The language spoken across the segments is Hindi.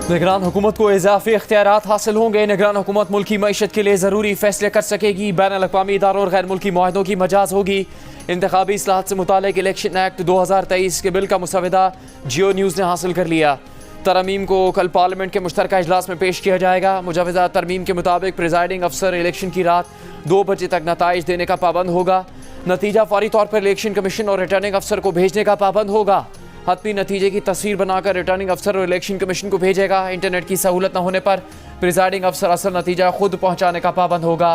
निगरान हुकूमत को इजाफी इख्तियारात हासिल होंगे। निगरान हुकूमत मुल्की मईशत के लिए ज़रूरी फैसले कर सकेगी। बैनुल-अक़वामी इदारों और गैर मुल्की मुआहदों की मजाज होगी। इंतखाबी इस्लाहत से मुतालिक इलेक्शन एक्ट 2023 के बिल का मुसवदा जियो न्यूज़ ने हासिल कर लिया। तरमीम को कल पार्लियामेंट के मुश्तरका इजलास में पेश किया जाएगा। मुजवदा तरमीम के मुताबिक प्रिजाइडिंग अफसर इलेक्शन की रात 2 बजे तक नताइज देने का पाबंद होगा। नतीजा फौरी तौर पर इलेक्शन कमीशन और रिटर्निंग अफसर को भेजने का पाबंद होगा। हतमी नतीजे की तस्वीर बनाकर रिटर्निंग अफसर और इलेक्शन कमीशन को भेजेगा। इंटरनेट की सहूलत न होने पर प्रिजाइडिंग अफसर असल नतीजा खुद पहुंचाने का पाबंद होगा।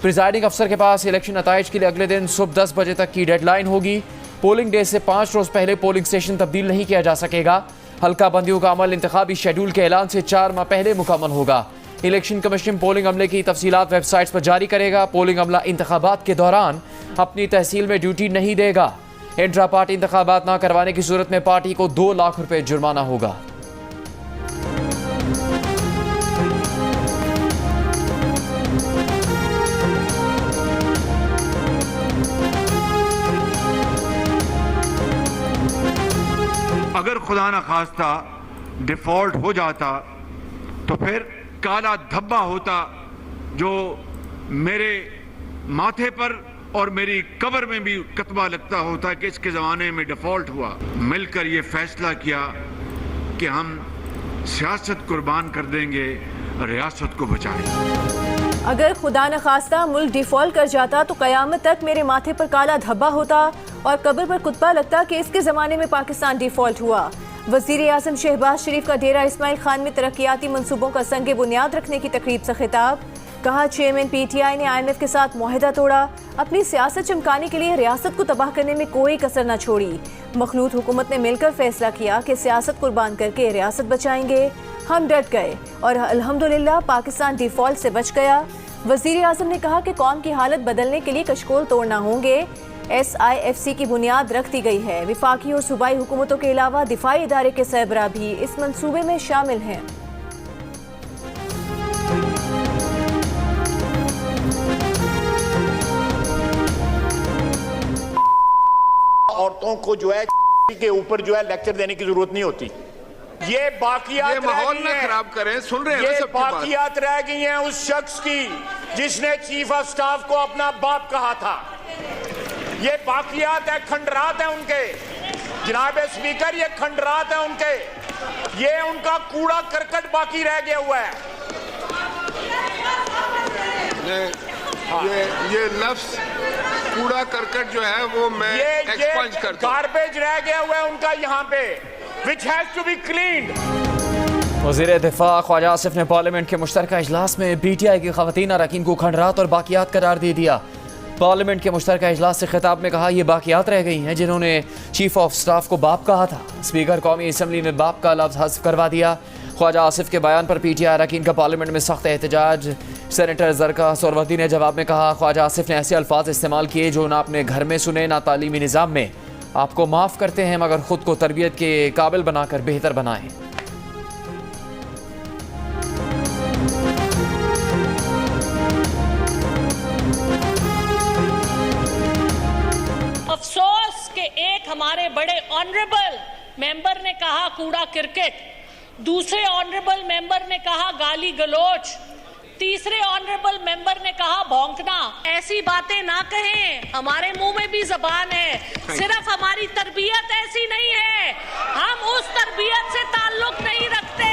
प्रिजाइडिंग अफसर के पास इलेक्शन नताइज के लिए अगले दिन सुबह 10 बजे तक की डेडलाइन होगी। पोलिंग डे से 5 रोज पहले पोलिंग स्टेशन तब्दील नहीं किया जा सकेगा। हल्का बंदियों का अमल इंतखाबी शेड्यूल के ऐलान से 4 माह पहले मुकम्मल होगा। इलेक्शन कमीशन पोलिंग अमले की तफसीलात वेबसाइट्स पर जारी करेगा। पोलिंग अमला इंतखाबात के दौरान अपनी तहसील में ड्यूटी नहीं देगा। इंट्रा पार्टी इंतखाबात न करवाने की सूरत में पार्टी को 2 लाख रुपए जुर्माना होगा। अगर खुदा न खास्ता डिफॉल्ट हो जाता तो फिर काला धब्बा होता जो मेरे माथे पर और मेरी कब्र में भी कतबा लगता होता कि इसके ज़माने में डिफ़ॉल्ट हुआ। मिलकर ये फैसला किया कि हम सियासत कुर्बान कर देंगे, रियासत को बचाएंगे। अगर खुदा न खास्ता मुल्क डिफ़ॉल्ट कर जाता तो क़यामत तक मेरे माथे पर काला धब्बा होता और कब्र पर कुतबा लगता कि इसके ज़माने में पाकिस्तान डिफ़ॉल्ट हुआ। वज़ीर आज़म शहबाज शरीफ का डेरा इस्माइल खान में तरक्याती मनसूबों का संग बुनियाद रखने की तकरीब से खिताब। कहा, चेयरमैन PTI ने IMF के साथ मुआहदा तोड़ा। अपनी सियासत चमकाने के लिए रियासत को तबाह करने में कोई कसर न छोड़ी। मखलूत हुकूमत ने मिलकर फैसला किया कि सियासत कुर्बान करके रियासत बचाएंगे। हम डट गए और अल्हम्दुलिल्लाह पाकिस्तान डिफ़ॉल्ट से बच गया। वज़ीर आज़म ने कहा कि कौम की हालत बदलने के लिए कशकोल तोड़ना होंगे। SIFC की बुनियाद रख दी गई है। विफाकी और सूबाई हुकूमतों के अलावा दिफाई इदारे के सरबराह भी इस मंसूबे में शामिल हैं। औरतों को जो है के ऊपर जो है लेक्चर देने की जरूरत नहीं होती। ये बाकियात, ये माहौल ना खराब करें, सुन रहे हैं ये सबकी बात। बाकियात रह गई हैं उस शख्स की जिसने चीफ ऑफ स्टाफ को अपना बाप कहा था। ये बाकियात है, खंडरात है उनके। जनाब स्पीकर, ये खंडरात है उनके। ये उनका कूड़ा करकट बाकी रह गया हुआ है। ये लफ्ज कूड़ा करकट जो है वो मैं एक्सपंज करता हूं। गार्बेज रह गया हुआ है उनका यहाँ पे, which has to be cleaned। वज़ीर दिफा ख्वाजा आसिफ ने पार्लियामेंट के मुश्तरका इजलास में PTI की खवातीन अरकान को खंडरात और बाकियात करार दे दिया। पार्लियामेंट के मुश्तरका इजलास से खिताब में कहा, ये बाकियात रह गई हैं जिन्होंने चीफ ऑफ स्टाफ को बाप कहा था। स्पीकर कौमी असम्बली ने बाप का लफ्ज़ हज़फ करवा दिया। ख्वाजा आसिफ के बयान पर PTI अरकान का पार्लियामेंट में सख्त एहतजाज। सेनेटर जरका सोरवती ने जवाब में कहा, ख्वाजा आसिफ ने ऐसे अल्फाज इस्तेमाल किए जो ना अपने घर में सुने ना तालीमी निज़ाम में। आपको माफ़ करते हैं मगर ख़ुद को तरबियत के काबिल बनाकर बेहतर बनाएं। अफसोस के एक हमारे बड़े ऑनरेबल मेंबर ने कहा कूड़ा क्रिकेट, दूसरे ऑनरेबल मेंबर ने कहा गाली गलोच, तीसरे ऑनरेबल मेंबर ने कहा भौंकना। ऐसी बातें ना कहें, हमारे मुंह में भी जबान है। सिर्फ हमारी तरबियत ऐसी नहीं है, हम उस तरबियत से ताल्लुक नहीं रखते।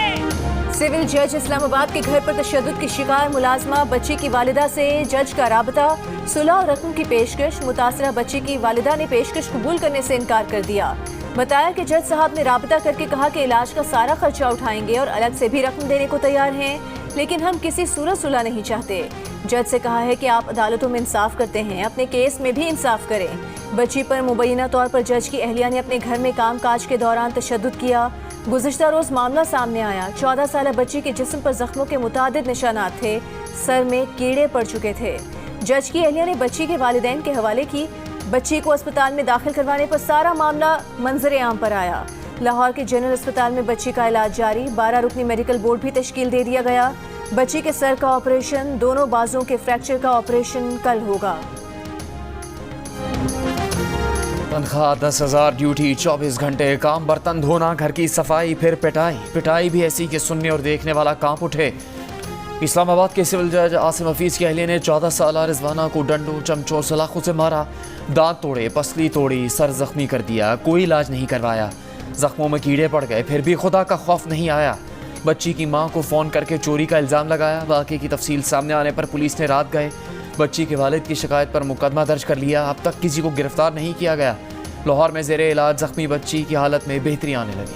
सिविल जज इस्लामाबाद के घर पर तशद्दुद की शिकार मुलाजमा बच्ची की वालिदा से जज का राबता। सुलह और रकम की पेशकश। मुतासरा बच्ची की वालिदा ने पेशकश कबूल करने से इनकार कर दिया। बताया कि जज साहब ने राबता करके कहा कि इलाज का सारा खर्चा उठाएंगे और अलग से भी रकम देने को तैयार हैं, लेकिन हम किसी सूरत सुलह नहीं चाहते। जज से कहा है कि आप अदालतों में इंसाफ करते हैं, अपने केस में भी इंसाफ करें। बच्ची पर मुबैना तौर पर जज की अहलिया ने अपने घर में काम काज के दौरान तशद्दुद किया। गुज़िश्ता रोज मामला सामने आया। 14 साल बच्ची के जिस्म पर जख्मों के मुतादिद निशानात थे। सर में कीड़े पड़ चुके थे। जज की अहलिया ने बच्ची के वालिदैन के हवाले की। बच्ची को अस्पताल में दाखिल करवाने पर सारा मामला मंजर आम पर आया। लाहौर के जनरल अस्पताल में बच्ची का इलाज जारी। 12 रुकनी मेडिकल बोर्ड भी तश्कील दे दिया गया। बच्ची के सर का ऑपरेशन, दोनों बाजुओं के फ्रैक्चर का ऑपरेशन कल होगा। तनख्वाह 10,000, ड्यूटी 24 घंटे, काम बर्तन धोना, घर की सफाई, फिर पिटाई भी ऐसी कि सुनने और देखने वाला कांप उठे। इस्लामाबाद के सिविल जज आसिम हफीज़ के अहलिया ने 14 साला रिजवाना को डंडों, चमचों, सलाखों से मारा, दांत तोड़े, पसली तोड़ी, सर जख्मी कर दिया, कोई इलाज नहीं करवाया, जख्मों में कीड़े पड़ गए, फिर भी खुदा का खौफ नहीं आया। बच्ची की मां को फ़ोन करके चोरी का इल्ज़ाम लगाया। वाक़े की तफसील सामने आने पर पुलिस ने रात गए बच्ची के वालिद की शिकायत पर मुकदमा दर्ज कर लिया। अब तक किसी को गिरफ्तार नहीं किया गया। लाहौर में ज़ेरे इलाज जख्मी बच्ची की हालत में बेहतरी आने लगी।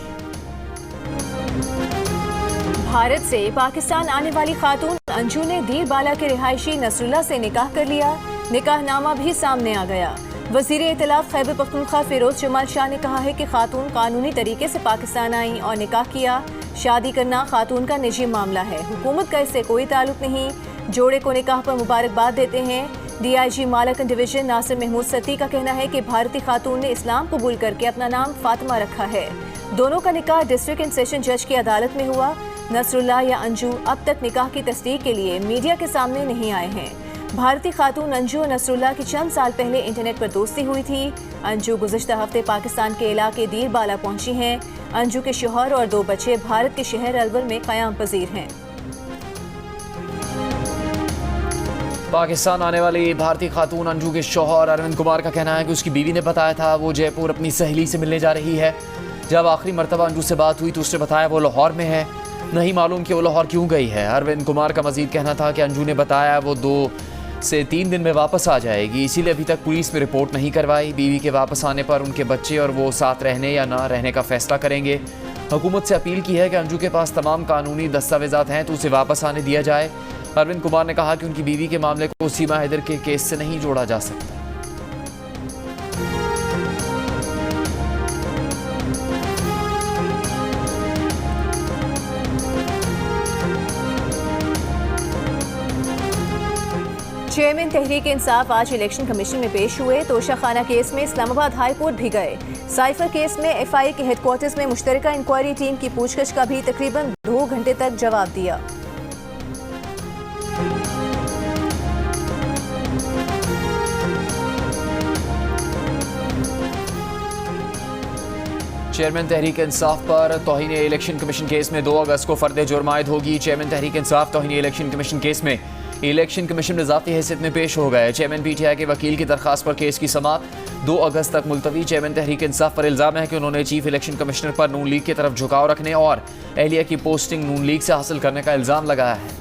भारत से पाकिस्तान आने वाली खातून अंजू ने दीर बाला के रिहायशी नसरुल्लाह से निकाह कर लिया। निकाहनामा भी सामने आ गया। वज़ीर इत्तलाफ खैबर पख्तूनख्वा फिरोज जमाल शाह ने कहा है कि खातून कानूनी तरीके से पाकिस्तान आई और निकाह किया। शादी करना खातून का निजी मामला है, हुकूमत का इससे कोई ताल्लुक नहीं। जोड़े को निकाह पर मुबारकबाद देते हैं। DIG मालकन डिवीजन नासिर महमूद सती का कहना है कि भारतीय खातून ने इस्लाम कबूल करके अपना नाम फातिमा रखा है। दोनों का निकाह डिस्ट्रिक्ट एंड सेशन जज की अदालत में हुआ। नसरुल्लाह या अंजू अब तक निकाह की तस्दीक के लिए मीडिया के सामने नहीं आए हैं। भारतीय खातून अंजू और नसरुल्लाह की चंद साल पहले इंटरनेट पर दोस्ती हुई थी। अंजू गुज़िश्ता हफ्ते पाकिस्तान के इलाके दीर बाला पहुंची हैं। अंजू के शौहर और 2 बच्चे भारत के शहर अलवर में क़याम पजीर हैं। पाकिस्तान आने वाली भारतीय खातून अंजू के शौहर अरविंद कुमार का कहना है कि उसकी बीवी ने बताया था वो जयपुर अपनी सहेली से मिलने जा रही है। जब आखिरी मरतबा अंजू से बात हुई तो उसने बताया वो लाहौर में है। नहीं मालूम कि वो लाहौर क्यों गई है। अरविंद कुमार का मजीद कहना था कि अंजू ने बताया वो 2 से 3 दिन में वापस आ जाएगी, इसीलिए अभी तक पुलिस में रिपोर्ट नहीं करवाई। बीवी के वापस आने पर उनके बच्चे और वो साथ रहने या ना रहने का फैसला करेंगे। हुकूमत से अपील की है कि अंजू के पास तमाम कानूनी दस्तावेजात हैं तो उसे वापस आने दिया जाए। अरविंद कुमार ने कहा कि उनकी बीवी के मामले को सीमा हैदर के केस से नहीं जोड़ा जा सकता। चेयरमैन तहरीक इंसाफ आज इलेक्शन कमीशन में पेश हुए। तोशाखाना केस में इस्लामाबाद हाई कोर्ट भी गए। साइफर केस में FIA के हेडक्वार्टर्स में मुश्तरका इंक्वायरी टीम की पूछताछ का भी तकरीबन 2 घंटे तक जवाब दिया। चेयरमैन तहरीक इंसाफ पर तौहीन इलेक्शन कमीशन केस में 2 अगस्त को फर्द जुर्म आयद होगी। Chairman Tehreek Insaf तौहीन election commission case में इलेक्शन कमीशन में ज़ाती हैसियत में पेश हो गए। चेयरमैन PTI के वकील की दरख्वास्त पर केस की समाअत 2 अगस्त तक मुलतवी। चेयरमैन तहरीक इंसाफ पर इल्ज़ाम है कि उन्होंने चीफ इलेक्शन कमिश्नर पर नून लीग की तरफ झुकाव रखने और एहलिया की पोस्टिंग नून लीग से हासिल करने का इल्ज़ाम लगाया है।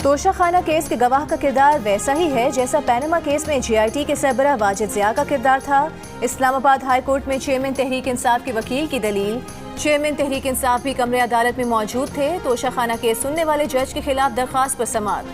तोशाखाना केस के गवाह का किरदार वैसा ही है जैसा पैनामा केस में GIT के सरबराह वाजिद ज़िया का किरदार था। इस्लामाबाद हाई कोर्ट में चेयरमैन तहरीक इंसाफ के वकील की दलील। चेयरमैन तहरीक इंसाफ भी कमरे अदालत में मौजूद थे। तोशाखाना केस सुनने वाले जज के खिलाफ दरख्वास्त पर समाअत।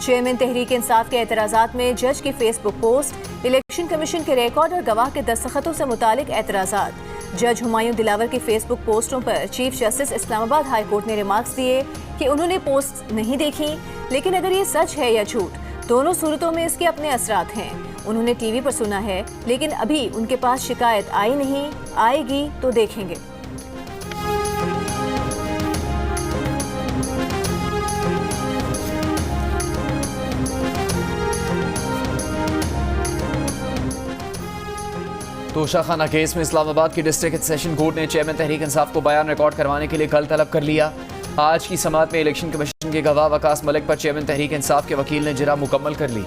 चेयरमैन तहरीक इंसाफ के एतराज़ात में जज की फेसबुक पोस्ट, इलेक्शन कमीशन के रिकॉर्ड और गवाह के दस्तखतों से मुतालिक एतराज़ात। जज हुमायूं दिलावर की फेसबुक पोस्टों पर chief justice Islamabad high court ने रिमार्क्स दिए कि उन्होंने पोस्ट नहीं देखी, लेकिन अगर ये सच है या झूठ, दोनों सूरतों में इसके अपने असरात हैं। उन्होंने TV पर सुना है, लेकिन अभी उनके पास शिकायत आई नहीं, आएगी तो देखेंगे। तोशाखाना केस में इस्लामाबाद की डिस्ट्रिक्ट सेशन कोर्ट ने चेयरमैन तहरीक इंसाफ को बयान रिकॉर्ड करवाने के लिए कल तलब कर लिया। आज की समाअत में इलेक्शन कमीशन के गवाह वकास मलिक पर चेयरमैन तहरीक इंसाफ के वकील ने जिरा मुकम्मल कर ली।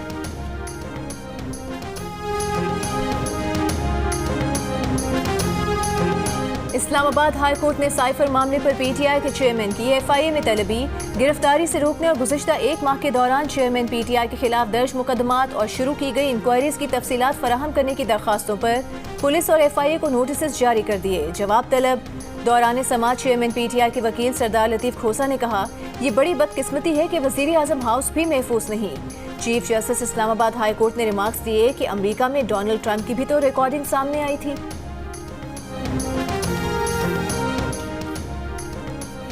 इस्लामाबाद हाई कोर्ट ने साइफर मामले पर PTI के चेयरमैन की FIA में तलबी, गिरफ्तारी से रोकने और गुज़िश्ता 1 माह के दौरान चेयरमैन PTI के खिलाफ दर्ज मुकदमात और शुरू की गई इंक्वायरीज की तफसीलात फराहम करने की दरखास्तों पर पुलिस और FIA को नोटिस जारी कर दिए। जवाब तलब दौरान समाअत चेयरमैन PTI के वकील सरदार लतीफ़ खोसा ने कहा, ये बड़ी बदकिस्मती है कि वज़ीर आज़म हाउस भी महफूज नहीं। Chief justice Islamabad high court ने रिमार्क्स दिए कि अमरीका में डोनाल्ड ट्रंप की भी तो रिकॉर्डिंग सामने आई थी।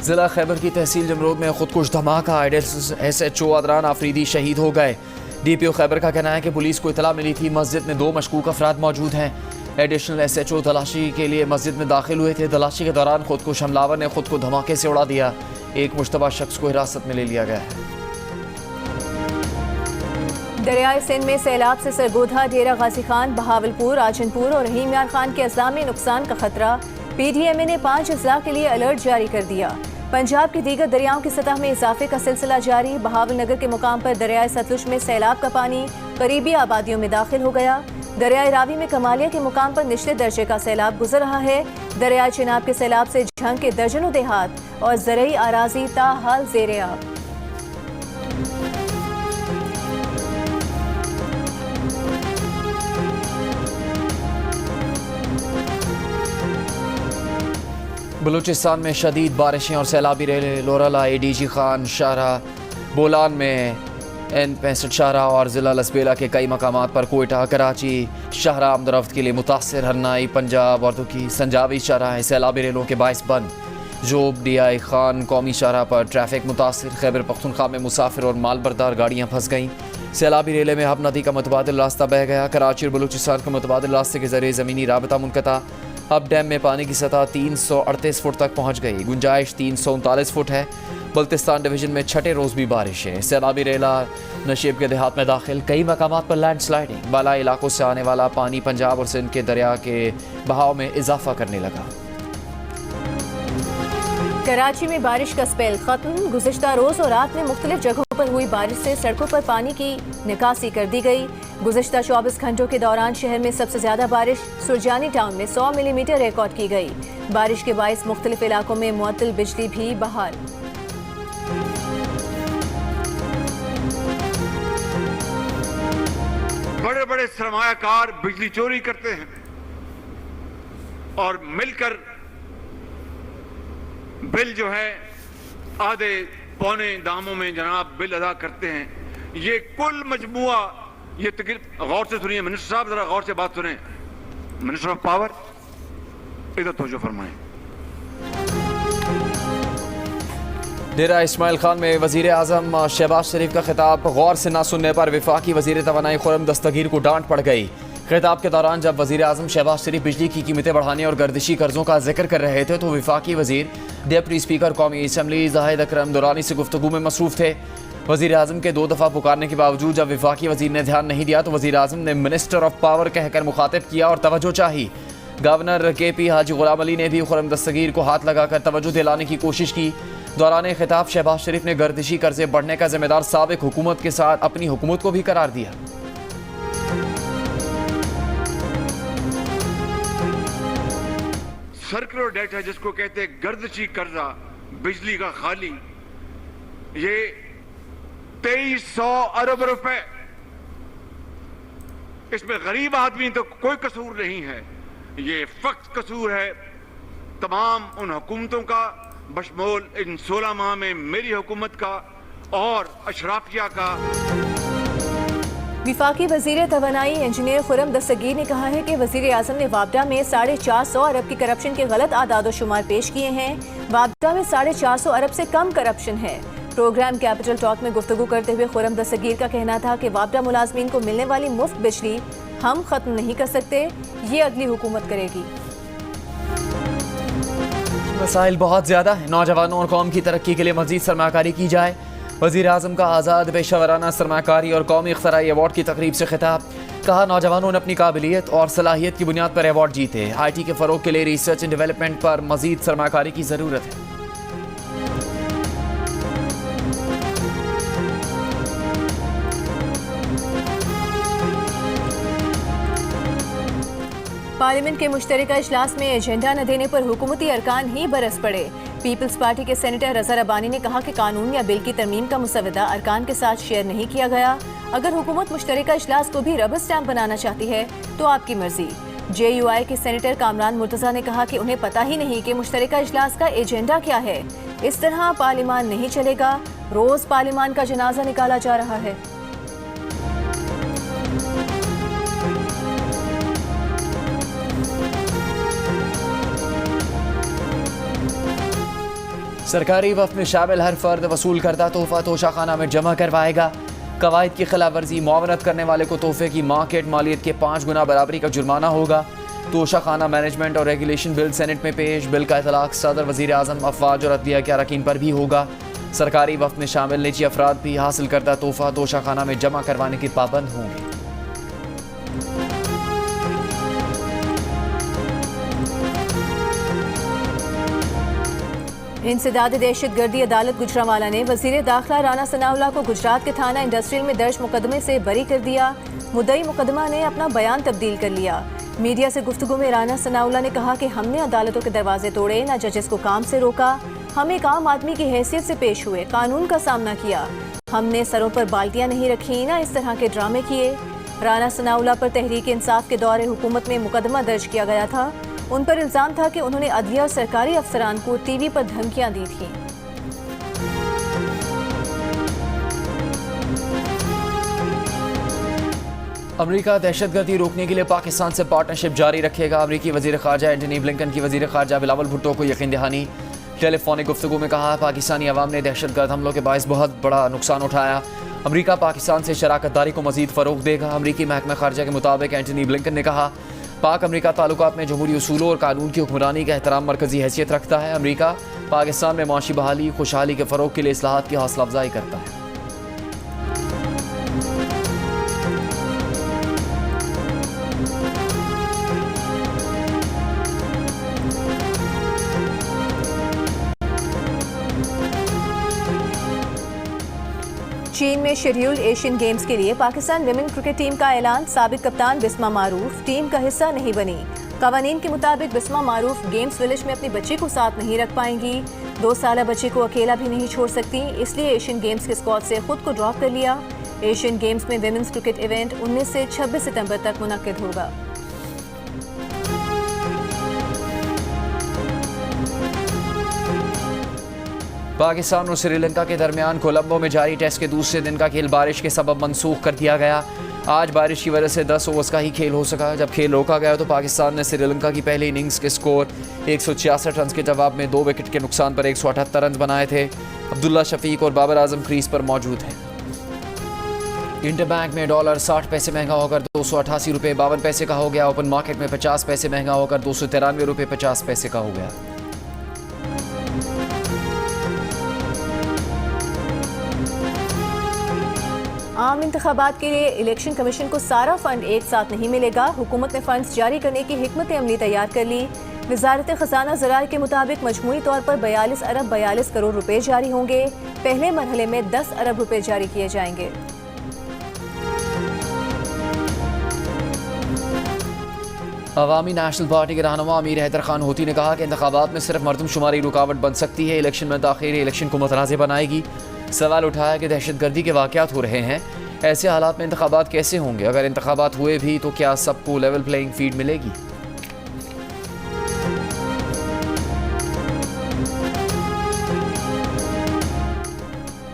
जिला खैबर की तहसील जमरूद में खुदकुश धमाका, SHO अदरान आफरीदी शहीद हो गए। DPO खैबर का कहना है कि पुलिस को इतला मिली थी मस्जिद में 2 मशकूक अफराद मौजूद हैं। एडिशनल SHO तलाशी के लिए मस्जिद में दाखिल हुए थे। तलाशी के दौरान खुदकुश हमलावर ने खुद को धमाके से उड़ा दिया। एक मुश्तबा शख्स को हिरासत में ले लिया गया है। दरियाई सिंध में सैलाब से सरगोधा, डेरा गाजी खान, बहावलपुर, राजनपुर और रहीम यार खान के अजला में नुकसान का खतरा। PDMA ने 5 अजला के लिए अलर्ट जारी कर दिया। पंजाब के दीगर दरियाओं की सतह में इजाफे का सिलसिला जारी। बहावलनगर के मुकाम पर दरियाई सतलुज में सैलाब का पानी करीबी आबादियों में दाखिल हो गया। दरियाई रावी में कमालिया के मुकाम पर निचले दर्जे का सैलाब गुजर रहा है। दरियाई चिनाब के सैलाब से झंग के दर्जनों देहात और ज़रई आराजी ताहाल ज़ेरे आब। बलूचिस्तान में शदीद बारिशें और सैलाबी रेले। लोराला, ADG खान शाहरा, बोलान में N65 शाहरा और ज़िला लसबेला के कई मकामात पर कोयटा, कराची शाहरा आमदरफ्त के लिए मुतासर। हरनाई, पंजाब और दुखी संजावी शाहरा सैलाबी रेलों के बाइस बंद। जोब, DI खान कौमी शाहरा पर ट्रैफिक मुतासर। खैबर पख्तूनख्वा में मुसाफिर और माल बरदार गाड़ियाँ फंस गईं। सैलाबी रेले में हब नदी का मुतबादिल रास्ता बह गया। कराची और बलूचिस्तान के मुतबादिल रास्ते के जरिए ज़मीनी राबता मुनक़ता। अब डैम में पानी की सतह 338 फुट तक पहुँच गई। गुंजाइश 339 फुट है। बल्तिस्तान डिवीज़न में छठे रोज़ भी बारिश है। सैलाबी रेला नशीब के देहात में दाखिल। कई मकामात पर लैंड स्लाइडिंग। बाला इलाकों से आने वाला पानी पंजाब और सिंध के दरिया के बहाव में इजाफा करने लगा। कराची में बारिश का स्पेल खत्म। गुज़िश्ता रोज़ और रात में मुख्तलिफ जगहों पर हुई बारिश से सड़कों पर पानी की निकासी कर दी गई। गुज़िश्ता 24 घंटों के दौरान शहर में सबसे ज़्यादा बारिश सुरजानी टाउन में 100 मिलीमीटर रिकॉर्ड की गई। बारिश के बाइस मुख्तलिफ इलाकों में मुअत्तल बिजली भी बहाल। बड़े बड़े सरमायाकार बिजली चोरी करते हैं और मिलकर बिल जो है आधे पौने दामों में जनाब बिल अदा करते हैं। ये कुल मजमुआ, ये गौर से सुनिए मिनिस्टर साहब, जरा गौर से बात सुने। मिनिस्टर ऑफ पावर, इधर तवज्जो फरमाएं। डेरा इस्माइल खान में वज़ीर आज़म शहबाज शरीफ का खिताब गौर से ना सुनने पर वफाकी वज़ीर तवानाई खुर्रम दस्तगीर को डांट पड़ गई। खिताब के दौरान जब वज़ीर आज़म शहबाज शरीफ बिजली की कीमतें बढ़ाने और गर्दिशी कर्जों का जिक्र कर रहे थे तो वफाकी वज़ीर डिप्टी स्पीकर कौमी असम्बली जाहिद अकरम दुरानी से गुफ्तगू में मसरूफ़ थे। वज़ीर आज़म के 2 दफ़ा पुकारने के बावजूद जब वफाकी वज़ीर ने ध्यान नहीं दिया तो वज़ीर आज़म ने मिनिस्टर ऑफ पावर कहकर मुखातिब किया और तवज्जो चाही। गवर्नर KP हाजी गुलाम अली ने भी खुर्रम दस्तगीर को हाथ लगाकर तवज्जो दिलाने की कोशिश की। दौरान खिताब शहबाज शरीफ ने गर्दिशी कर्जे बढ़ने का जिम्मेदार साबिक हुकूमत के साथ अपनी हुकूमत को भी करार दिया। सर्कुलर डेट है जिसको कहते हैं गर्दिशी कर्जा बिजली का खाली, ये 2300 अरब रुपए। इसमें गरीब आदमी तो कोई कसूर नहीं है, ये फक्त कसूर है तमाम उन हुकूमतों का बशमोल इन 16 माह में मेरी हुकूमत का और अशराफिया का। विफाकी वज़ीर तवानाई इंजीनियर खुर्रम दस्तगीर ने कहा है कि वज़ीर आज़म ने वापडा में 450 अरब की करप्शन के गलत आदाद शुमार पेश किए हैं। वापडा में 450 अरब से कम करप्शन है। प्रोग्राम कैपिटल टॉक में गुफ्तगू करते हुए खुर्रम दस्तगीर का कहना था कि वापडा मुलाजमीन को मिलने वाली मुफ्त बिजली हम खत्म नहीं कर सकते, ये अगली हुकूमत करेगी। मसाइल बहुत ज़्यादा है। नौजवानों और कौम की तरक्की के लिए मज़ीद सरमाकारी की जाए। वज़ीर आज़म का आज़ाद पेशावराना सरमाकारी और कौमी इख्तराई अवार्ड की तकरीब से खिताब। कहा नौजवानों ने अपनी काबिलियत और सलाहियत की बुनियाद पर अवार्ड जीते। IT के फ़रोग के लिए रिसर्च एंड डेवलपमेंट पर मज़ीद सरमाकारी की ज़रूरत है। पार्लियामेंट के मुश्तरका इजलास में एजेंडा न देने पर हुकूमती अरकान ही बरस पड़े। पीपल्स पार्टी के सेनेटर रज़ा रब्बानी ने कहा कि कानून या बिल की तरमीम का मुसवदा अरकान के साथ शेयर नहीं किया गया। अगर हुकूमत मुश्तरका इजलास को भी रबर स्टैम्प बनाना चाहती है तो आपकी मर्जी। JUI के सेनेटर कामरान मुर्तज़ा ने कहा कि उन्हें पता ही नहीं कि मुश्तरका इजलास का एजेंडा क्या है। इस तरह पार्लियामान नहीं चलेगा। रोज पार्लियामान का जनाजा निकाला जा रहा है। सरकारी वफ़ में शामिल हर फर्द वसूल करदा तोहफा तोशाखाना में जमा करवाएगा। कवायद की खिलाफ वर्जी मुआवनत करने वाले को तोहफे की मार्केट मालियत के 5 गुना बराबरी का जुर्माना होगा। तोशाखाना मैनेजमेंट और रेगुलेशन बिल सेनेट में पेश। बिल का इतलाक सदर, वज़ीर आज़म, अफवाज और अदलिया के अरकान पर भी होगा। सरकारी वक्त में शामिल निजी अफराद भी हासिल करदा तोहफा तोशाखाना में जमा करवाने के पाबंद होंगे। इंसदाद दहशतगर्दी अदालत गुजरांवाला ने वजीर दाखिला राना सनाउल्लाह को गुजरात के थाना इंडस्ट्रियल में दर्ज मुकदमे से बरी कर दिया। मुद्दई मुकदमा ने अपना बयान तब्दील कर लिया। मीडिया से गुफ्तगू में राना सनाउल्लाह ने कहा कि हमने अदालतों के दरवाजे तोड़े, न जजेस को काम से रोका। हम एक आम आदमी की हैसियत से पेश हुए, कानून का सामना किया। हमने सरों पर बाल्टियां नहीं रखी, न इस तरह के ड्रामे किए। राना सनाउल्लाह पर तहरीक इंसाफ के दौरे हुकूमत में मुकदमा दर्ज किया गया था। उन पर इल्जाम था कि उन्होंने अदलिया और सरकारी अफसरान को टीवी पर धमकियां दी थी। अमेरिका दहशतगर्दी रोकने के लिए पाकिस्तान से पार्टनरशिप जारी रखेगा। अमेरिकी वजीर खारजा एंटनी ब्लिंकन की वजीर खारजा बिलावल भुट्टो को यकीन दहानी। टेलीफोनिक गुफ्तगू में कहा, पाकिस्तानी अवाम ने दहशतगर्द हमलों के बायस बहुत बड़ा नुकसान उठाया। अमेरिका पाकिस्तान से शराकत दारी को मजीद फ़रोग़ देगा। अमेरिकी महकमा खारजा के मुताबिक एंटनी ब्लिंकन ने कहा, पाक अमेरिका ताल्लुकात में जमहूरी उसूलों और कानून की हुक्मरानी का एहतराम मरकजी हैसियत रखता है। अमेरिका पाकिस्तान में माशी बहाली खुशहाली के फ़रोग़ के लिए इस्लाहात की हौसला अफजाई करता है। चीन में शेड्यूल्ड एशियन गेम्स के लिए पाकिस्तान विमेन क्रिकेट टीम का ऐलान। साबिक कप्तान बिस्मा मारूफ टीम का हिस्सा नहीं बनी। कवानीन के मुताबिक बिस्मा मारूफ गेम्स विलेज में अपनी बच्ची को साथ नहीं रख पाएंगी। 2 साल बच्ची को अकेला भी नहीं छोड़ सकती, इसलिए एशियन गेम्स के स्क्वाड से खुद को ड्रॉप कर लिया। एशियन गेम्स में विमेन्स क्रिकेट इवेंट 19 से 26 सितंबर तक मुनक्किद होगा। पाकिस्तान और श्रीलंका के दरमियान कोलंबो में जारी टेस्ट के दूसरे दिन का खेल बारिश के सबब मनसूख कर दिया गया। आज बारिश की वजह से 10 ओवर्स का ही खेल हो सका। जब खेल रोका गया तो पाकिस्तान ने श्रीलंका की पहली इनिंग्स के स्कोर 166 रन के जवाब में 2 विकेट के नुकसान पर 178 रन बनाए थे। अब्दुल्ला शफीक और बाबर आजम क्रीज पर मौजूद हैं। इंटरबैंक में डॉलर 60 पैसे महंगा होकर 288 रुपये 52 पैसे का हो गया। ओपन मार्केट में 50 पैसे महंगा होकर 293 रुपये 50 पैसे का हो गया। आम इंतखाबात के लिए इलेक्शन कमीशन को सारा फंड एक साथ नहीं मिलेगा। हुकूमत ने फंड्स जारी करने की हिकमत अमली तैयार कर ली। वजारत खजाना ज़राए के मुताबिक मजमूई तौर पर 42 अरब 42 करोड़ रुपए जारी होंगे। पहले मरहले में 10 अरब रुपए जारी किए जाएंगे। अवामी नेशनल पार्टी के रहनुमा अमीर हैदर खान होती ने कहा कि इंतखाबात में सिर्फ मरदमशुमारी रुकावट बन सकती है। इलेक्शन में ताख़ीर इलेक्शन को मुतनाज़ बनाएगी। सवाल उठाया कि दहशतगर्दी के वाक़यात हो रहे हैं, ऐसे हालात में इंतखाबात कैसे होंगे? अगर इंतखाबात हुए भी तो क्या सबको लेवल प्लेइंग फील्ड मिलेगी?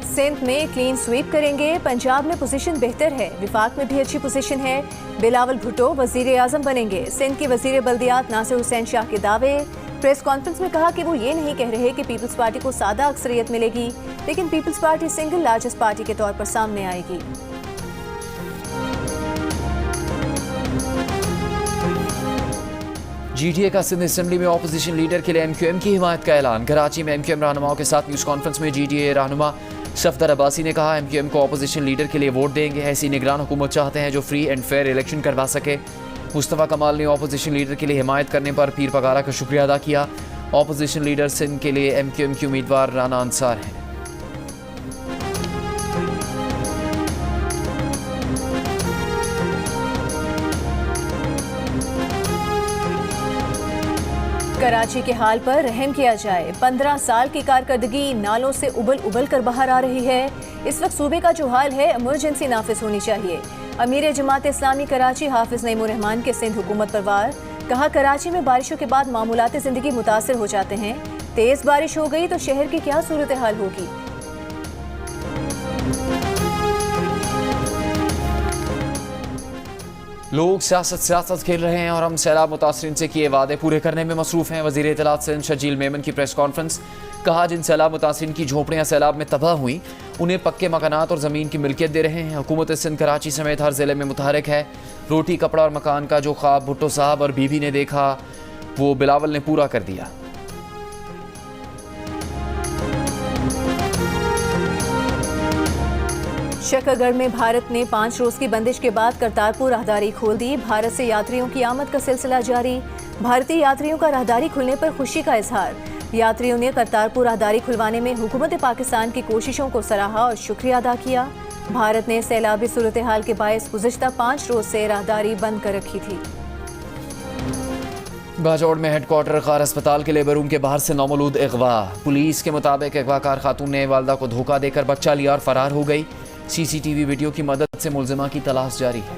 सिंध में क्लीन स्वीप करेंगे। पंजाब में पोजीशन बेहतर है, विफाक में भी अच्छी पोजीशन है। बिलावल भुट्टो वजीर आजम बनेंगे। सिंध के वजीर बल्दियात नासिर हुसैन शाह के दावे। प्रेस कॉन्फ्रेंस में कहा कि वो ये नहीं कह रहे कि पीपल्स पार्टी को सादा अक्सरियत मिलेगी, लेकिन peoples party single largest party के तौर पर सामने आएगी। जीटीए का सिंध असेंबली में ऑपोजिशन लीडर के लिए एमक्यूएम की हिमायत का ऐलान। कराची में एमक्यूएम रहनुमाओं के साथ न्यूज़ कॉन्फ्रेंस में जीटीए रहनुमा सफदर अब्बासी ने कहा, एमक्यूएम को ऑपोजिशन लीडर के लिए वोट देंगे। ऐसी निगरान हुकूमत चाहते हैं जो फ्री एंड फेयर इलेक्शन करवा सके। मुस्तफ़ा कमाल ने ऑपोजिशन लीडर के लिए हिमायत करने पर पीर पगारा का शुक्रिया अदा किया। ऑपोजिशन लीडर सिंध के लिए एमक्यूएम की उम्मीदवार राना अंसार हैं। कराची के हाल पर रहम किया जाए। 15 साल की कारकर्दगी नालों से उबल उबल कर बाहर आ रही है। इस वक्त सूबे का जो हाल है, इमरजेंसी नाफिज होनी चाहिए। अमीर जमात इस्लामी कराची हाफिज नईमुर रहमान के सिंध हुकूमत पर वार। कहा, कराची में बारिशों के बाद मामूलात जिंदगी मुतासर हो जाते हैं। तेज बारिश हो गई तो शहर की क्या सूरत हाल होगी? लोग सियासत खेल रहे हैं और हम सैलाब मुतासरीन से किए वादे पूरे करने में मसरूफ़ हैं। वज़ीर इत्तलात सिंध शजील मेमन की प्रेस कॉन्फ्रेंस। कहा, जिन सैलाब मुतासरीन की झोंपड़ियाँ सैलाब में तबाह हुई उन्हें पक्के मकानात और ज़मीन की मिल्कियत दे रहे हैं। हुकूमत सिंध कराची समेत हर ज़िले में मुतहरिक है। रोटी कपड़ा और मकान का जो ख्वाब भुट्टो साहब और बीबी ने देखा वो बिलावल ने पूरा कर दिया। शकरगढ़ में भारत ने 5 रोज की बंदिश के बाद करतारपुर राहदारी खोल दी। भारत से यात्रियों की आमद का सिलसिला जारी। भारतीय यात्रियों का राहदारी खुलने पर खुशी का इजहार। यात्रियों ने करतारपुर राहदारी खुलवाने में हुकूमत पाकिस्तान की कोशिशों को सराहा और शुक्रिया अदा किया। भारत ने सैलाबी सूरत हाल के बायस गुज़िश्ता 5 रोज से राहदारी बंद कर रखी थी। बाजौड़ में हेडक्वार्टर खार अस्पताल के लेबर रूम के बाहर से नौमौलूद अगवा। पुलिस के मुताबिक अगवाकार खातून ने वालदा को धोखा देकर बच्चा लिया और फरार हो गई। सीसीटीवी वीडियो की मदद से मुलजिमा की तलाश जारी है।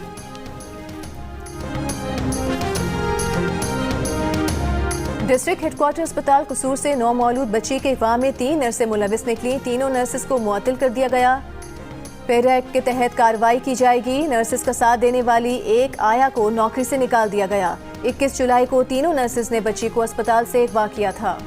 डिस्ट्रिक्ट हेडक्वार्टर अस्पताल कसूर से नौमौलूद बच्ची के अगवा में 3 नर्सें मुलविस निकली। तीनों नर्सेस को मुअत्तल कर दिया गया। पेरा एक्ट के तहत कार्रवाई की जाएगी। नर्सेस का साथ देने वाली एक आया को नौकरी से निकाल दिया गया। 21 जुलाई को तीनों नर्सेस ने बच्ची को अस्पताल से अगवा किया था।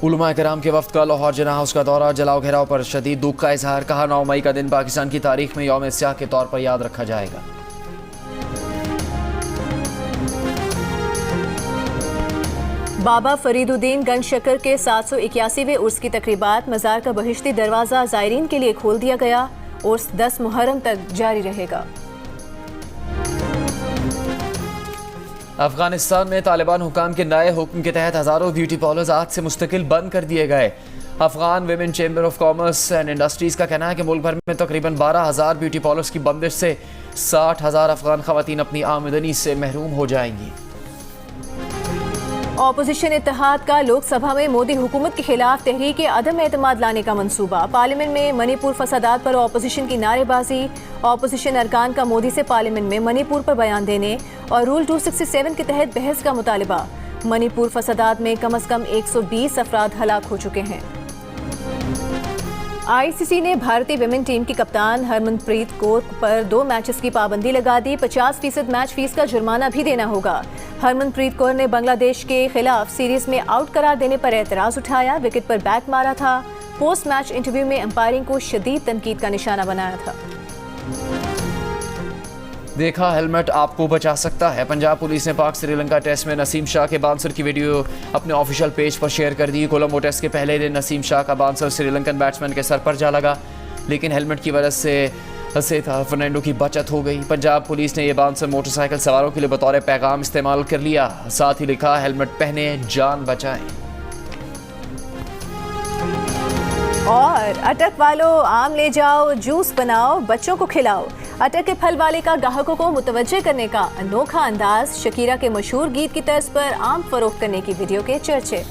उलमा किराम के वफ्द का लाहौर जना हाउस का दौरा। जलाओ घेराव पर शदीद दुख का इजहार। कहा 9 मई का दिन पाकिस्तान की तारीख में यौम स्याह के तौर पर याद रखा जाएगा। बाबा फरीदुद्दीन गंज शक्कर के 781वें उर्स की तकरीबात। मज़ार का बहिश्ती दरवाज़ा ज़ायरीन के लिए खोल दिया गया। उर्स 10 मुहर्रम तक जारी रहेगा। अफगानिस्तान में तालिबान हुकाम के नए हुक्म के तहत हज़ारों ब्यूटी पार्लर्स आज से मुस्तकिल बंद कर दिए गए। Afghan women chamber of commerce and industries का कहना है कि मुल्क भर में तकरीबन 12,000 ब्यूटी पार्लर्स की बंदिश से 60,000 अफगान खवातीन अपनी आमदनी से महरूम हो जाएंगी। ऑपोजिशन इत्तेहाद का लोकसभा में मोदी हुकूमत के खिलाफ तहरीक अदम एतमाद लाने का मंसूबा। पार्लियामेंट में मणिपुर फसादात पर ऑपोजिशन की नारेबाजी। ऑपोजिशन अरकान का मोदी से पार्लियामेंट में मणिपुर पर बयान देने और रूल 267 के तहत बहस का मुतालिबा। मणिपुर फसादात में कम से कम 120 अफराद हलाक हो चुके हैं। आईसीसी ने भारतीय विमेन टीम की कप्तान हरमनप्रीत कौर पर 2 मैचेस की पाबंदी लगा दी। 50% मैच फीस का जुर्माना भी देना होगा। हरमनप्रीत कौर ने बांग्लादेश के खिलाफ सीरीज में आउट करार देने पर एतराज उठाया। विकेट पर बैट मारा था। पोस्ट मैच इंटरव्यू में अंपायरिंग को शदीद तनकीद का निशाना बनाया था। देखा हेलमेट आपको बचा सकता है। पंजाब पुलिस ने पाक श्रीलंका टेस्ट में नसीम शाह के बाउंसर की वीडियो अपने ऑफिशियल पेज पर शेयर कर दी। कोलंबो टेस्ट के पहले दिन नसीम शाह का बाउंसर श्रीलंकन बैट्समैन के सर पर जा लगा, लेकिन हेलमेट की वजह से फर्नांडो की बचत हो गई। पंजाब पुलिस ने यह बाउंसर मोटरसाइकिल सवारों के लिए बतौर पैगाम इस्तेमाल कर लिया। साथ ही लिखा, हेलमेट पहने जान बचाएं। और अटक वालों, आम ले जाओ, जूस बनाओ, बच्चों को खिलाओ। अटक के फल वाले का ग्राहकों को मुतवज्जे करने का अनोखा अंदाज। शकीरा के मशहूर गीत की तर्ज पर आम फरोख्त करने की वीडियो के चर्चे।